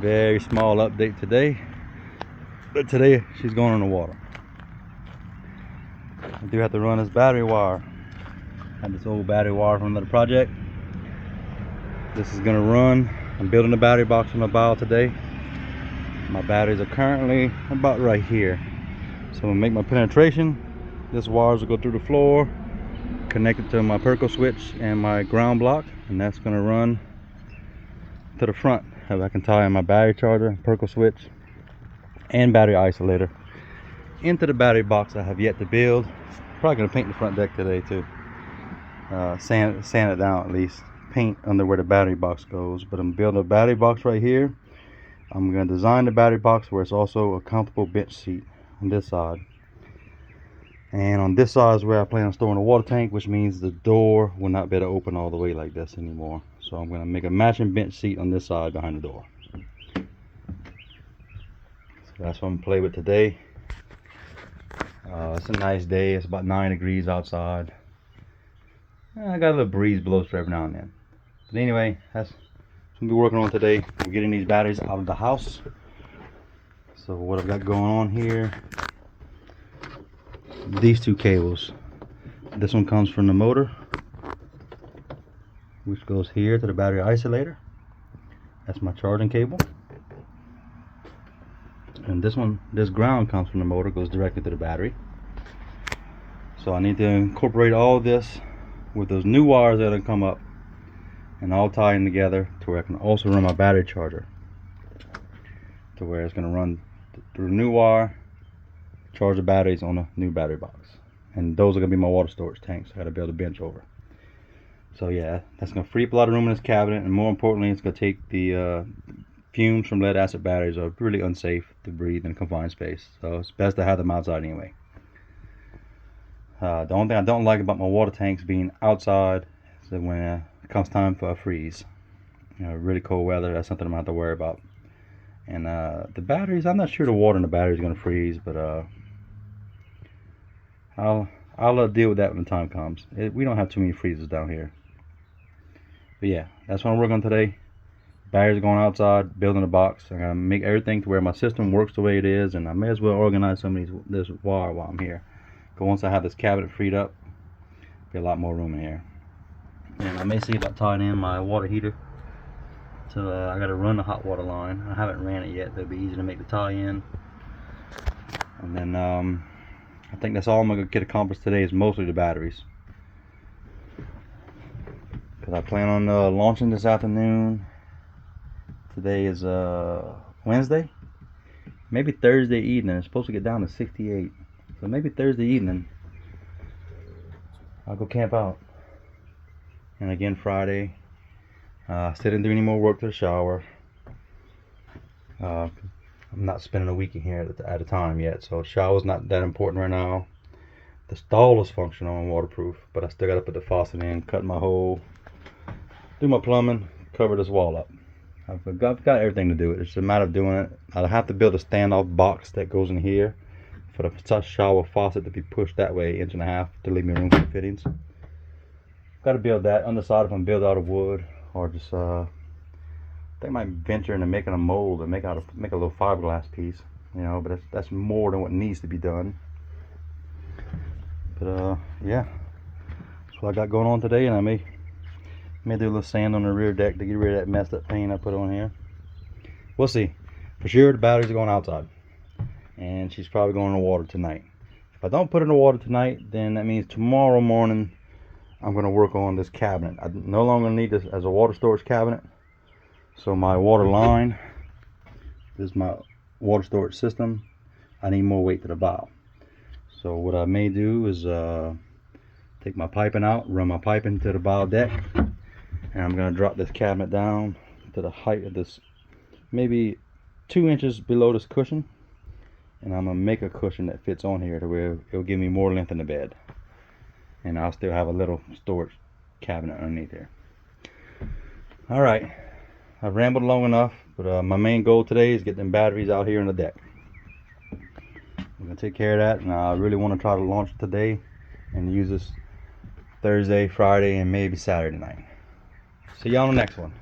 Very small update today, but today she's going in the water. I do have to run this battery wire. I have this old battery wire from another project. This is gonna run. I'm building a battery box on the bow today. My batteries are currently about right here. So I'm gonna make my penetration. This wires will go through the floor, connected to my Perco switch and my ground block, and that's gonna run to the front. I can tie in my battery charger, Perco switch, and battery isolator into the battery box I have yet to build. Probably gonna paint the front deck today too. Sand it down at least. Paint under where the battery box goes. But I'm building a battery box right here. I'm gonna design the battery box where it's also a comfortable bench seat on this side. And on this side is where I plan on storing a water tank, which means the door will not be able to open all the way like this anymore. So I'm gonna make a matching bench seat on this side behind the door. So that's what I'm gonna play with today. It's a nice day. It's about 9 degrees outside. I got a little breeze blows every now and then. But anyway, that's what I'm gonna be working on today. We're getting these batteries out of the house. So what I've got going on here, these two cables. This one comes from the motor, which goes here to the battery isolator. That's my charging cable. And this ground comes from the motor, goes directly to the battery. So I need to incorporate all this with those new wires that are gonna come up and all tie in together to where I can also run my battery charger, to where it's gonna run through the new wire, charge the batteries on the new battery box. And those are gonna be my water storage tanks I gotta build a bench over. So yeah, that's gonna free up a lot of room in this cabinet, and more importantly, it's gonna take the fumes from lead acid batteries are really unsafe to breathe in a confined space. So it's best to have them outside anyway. The only thing I don't like about my water tanks being outside is that when it comes time for a freeze, really cold weather, that's something I'm gonna have to worry about. And the batteries, I'm not sure the water in the battery is gonna freeze, but I'll deal with that when the time comes. We don't have too many freezers down here. But yeah, that's what I'm working on today. Batteries are going outside, building a box. I'm gonna make everything to where my system works the way it is, and I may as well organize some of this wire while I'm here. Because once I have this cabinet freed up, be a lot more room in here. And I may see about tying in my water heater. So I gotta run the hot water line. I haven't ran it yet, but it'll be easy to make the tie in. And then I think that's all I'm gonna get accomplished today, is mostly the batteries. Because I plan on launching this afternoon. Today is Wednesday. Maybe Thursday evening. It's supposed to get down to 68. So maybe Thursday evening I'll go camp out. And again Friday. Still didn't do any more work to the shower. I'm not spending a week in here at a time yet, so shower's not that important right now. The stall is functional and waterproof, but I still gotta put the faucet in, cut my hole, do my plumbing, cover this wall up. I've got everything to do it. It's just a matter of doing it. I'll have to build a standoff box that goes in here for the shower faucet to be pushed that way, 1.5 inches, to leave me room for the fittings. Got to build that. Undecided if I'm build out of wood or just I think I might venture into making a mold and make a little fiberglass piece, but that's more than what needs to be done. But yeah, that's what I got going on today, and I may do a little sand on the rear deck to get rid of that messed up paint I put on here. We'll see. For sure the batteries are going outside, and she's probably going in the water tonight. If I don't put her in the water tonight, then that means tomorrow morning I'm going to work on this cabinet. I no longer need this as a water storage cabinet. So my water line, this is my water storage system. I need more weight to the bow. So what I may do is take my piping out, run my piping to the bow deck, and I'm going to drop this cabinet down to the height of this, maybe 2 inches below this cushion. And I'm going to make a cushion that fits on here to where it'll give me more length in the bed. And I'll still have a little storage cabinet underneath there. Alright, I've rambled long enough, but my main goal today is get them batteries out here on the deck. I'm going to take care of that, and I really want to try to launch it today and use this Thursday, Friday, and maybe Saturday night. See y'all on the next one.